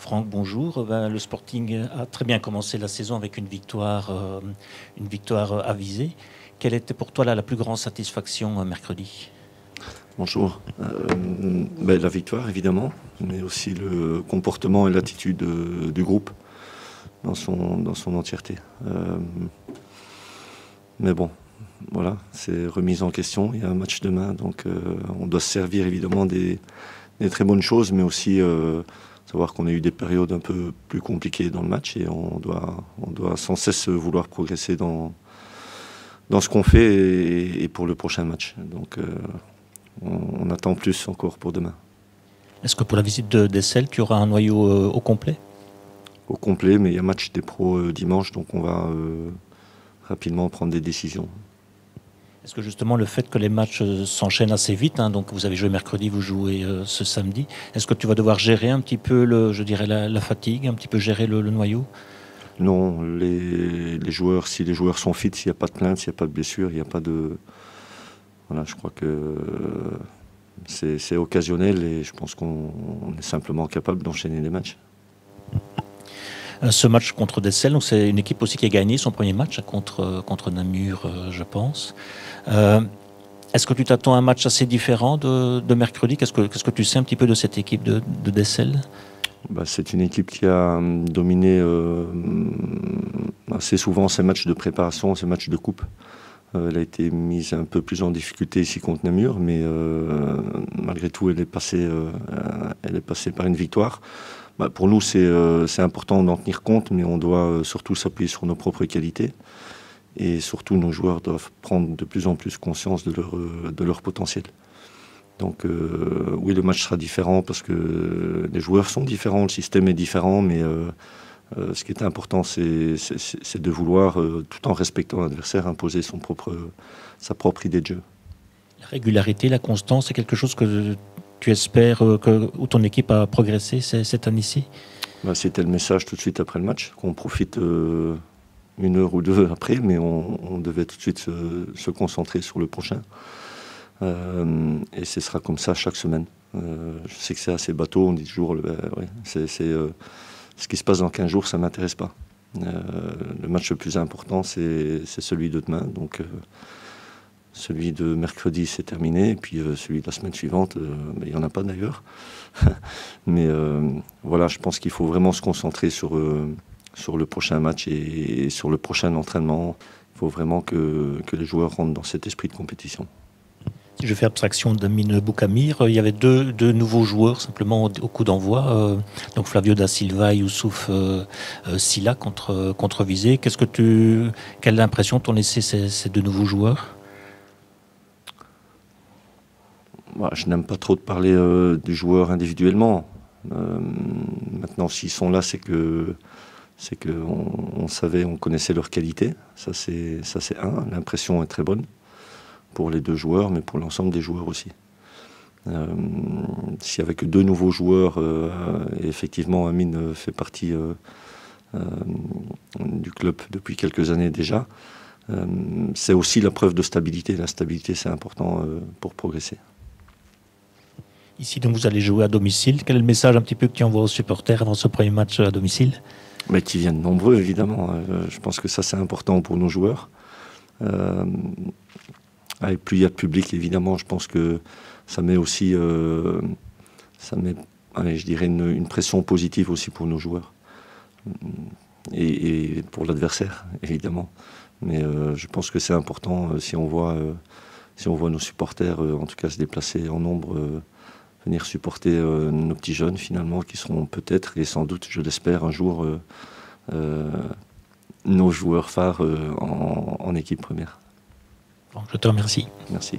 Franck, bonjour. Le Sporting a très bien commencé la saison avec une victoire avisée. Quelle était pour toi la plus grande satisfaction mercredi? Bonjour. La victoire, évidemment, mais aussi le comportement et l'attitude du groupe dans son entièreté. Mais bon, voilà, c'est remise en question. Il y a un match demain, donc on doit se servir évidemment des très bonnes choses, mais aussi savoir qu'on a eu des périodes un peu plus compliquées dans le match et on doit sans cesse vouloir progresser dans ce qu'on fait et pour le prochain match. Donc on attend plus encore pour demain. Est-ce que pour la visite d'Essel, tu auras un noyau au complet? Au complet, mais il y a match des pros dimanche, donc on va rapidement prendre des décisions. Est-ce que justement le fait que les matchs s'enchaînent assez vite, hein, donc vous avez joué mercredi, vous jouez ce samedi, est-ce que tu vas devoir gérer un petit peu, je dirais, la fatigue, un petit peu gérer le noyau? Non, les joueurs, si les joueurs sont fit, s'il n'y a pas de plainte, s'il n'y a pas de blessure, il n'y a pas de... Voilà, je crois que c'est occasionnel et je pense qu'on est simplement capable d'enchaîner les matchs. Ce match contre Dessel, donc c'est une équipe aussi qui a gagné son premier match contre Namur, je pense. Est-ce que tu t'attends à un match assez différent de mercredi? Qu'est-ce que tu sais un petit peu de cette équipe de Dessel? C'est une équipe qui a dominé assez souvent ses matchs de préparation, ses matchs de coupe. Elle a été mise un peu plus en difficulté ici contre Namur, mais malgré tout, elle est passée par une victoire. Pour nous, c'est important d'en tenir compte, mais on doit surtout s'appuyer sur nos propres qualités. Et surtout, nos joueurs doivent prendre de plus en plus conscience de leur potentiel. Donc oui, le match sera différent parce que les joueurs sont différents, le système est différent, mais ce qui est important, c'est de vouloir, tout en respectant l'adversaire, imposer sa propre idée de jeu. La régularité, la constance, c'est quelque chose que tu espères où ton équipe a progressé cette année-ci? C'était le message tout de suite après le match, qu'on profite une heure ou deux après, mais on devait tout de suite se concentrer sur le prochain. Et ce sera comme ça chaque semaine. Je sais que c'est assez bateau, on dit toujours, ouais, ce qui se passe dans 15 jours, ça ne m'intéresse pas. Le match le plus important, c'est celui de demain. Donc, celui de mercredi, c'est terminé. Et puis, celui de la semaine suivante, il n'y en a pas d'ailleurs. Mais voilà, je pense qu'il faut vraiment se concentrer sur le prochain match et sur le prochain entraînement. Il faut vraiment que les joueurs rentrent dans cet esprit de compétition. Si je fais abstraction d'Amine Boukamir, il y avait deux nouveaux joueurs simplement au coup d'envoi, donc Flavio da Silva et Youssouf Silla contre Visé. Quelle impression t'ont laissé ces deux nouveaux joueurs? Je n'aime pas trop de parler des joueurs individuellement. Maintenant, s'ils sont là, c'est que on savait, on connaissait leur qualité. Ça c'est un. L'impression est très bonne pour les deux joueurs, mais pour l'ensemble des joueurs aussi. S'il n'y avait que deux nouveaux joueurs, et effectivement Amine fait partie du club depuis quelques années déjà, c'est aussi la preuve de stabilité. La stabilité, c'est important pour progresser. Ici, donc, vous allez jouer à domicile. Quel est le message un petit peu que tu envoies aux supporters avant ce premier match à domicile? Mais qui viennent nombreux, évidemment. Je pense que ça, c'est important pour nos joueurs. Et plus il y a de public, évidemment, je pense que ça met aussi, allez, je dirais, une pression positive aussi pour nos joueurs. Et pour l'adversaire, évidemment. Mais je pense que c'est important si on voit nos supporters, en tout cas, se déplacer en nombre, venir supporter nos petits jeunes, finalement, qui seront peut-être, et sans doute, je l'espère, un jour, nos joueurs phares en équipe première. Bon, je te remercie. Merci.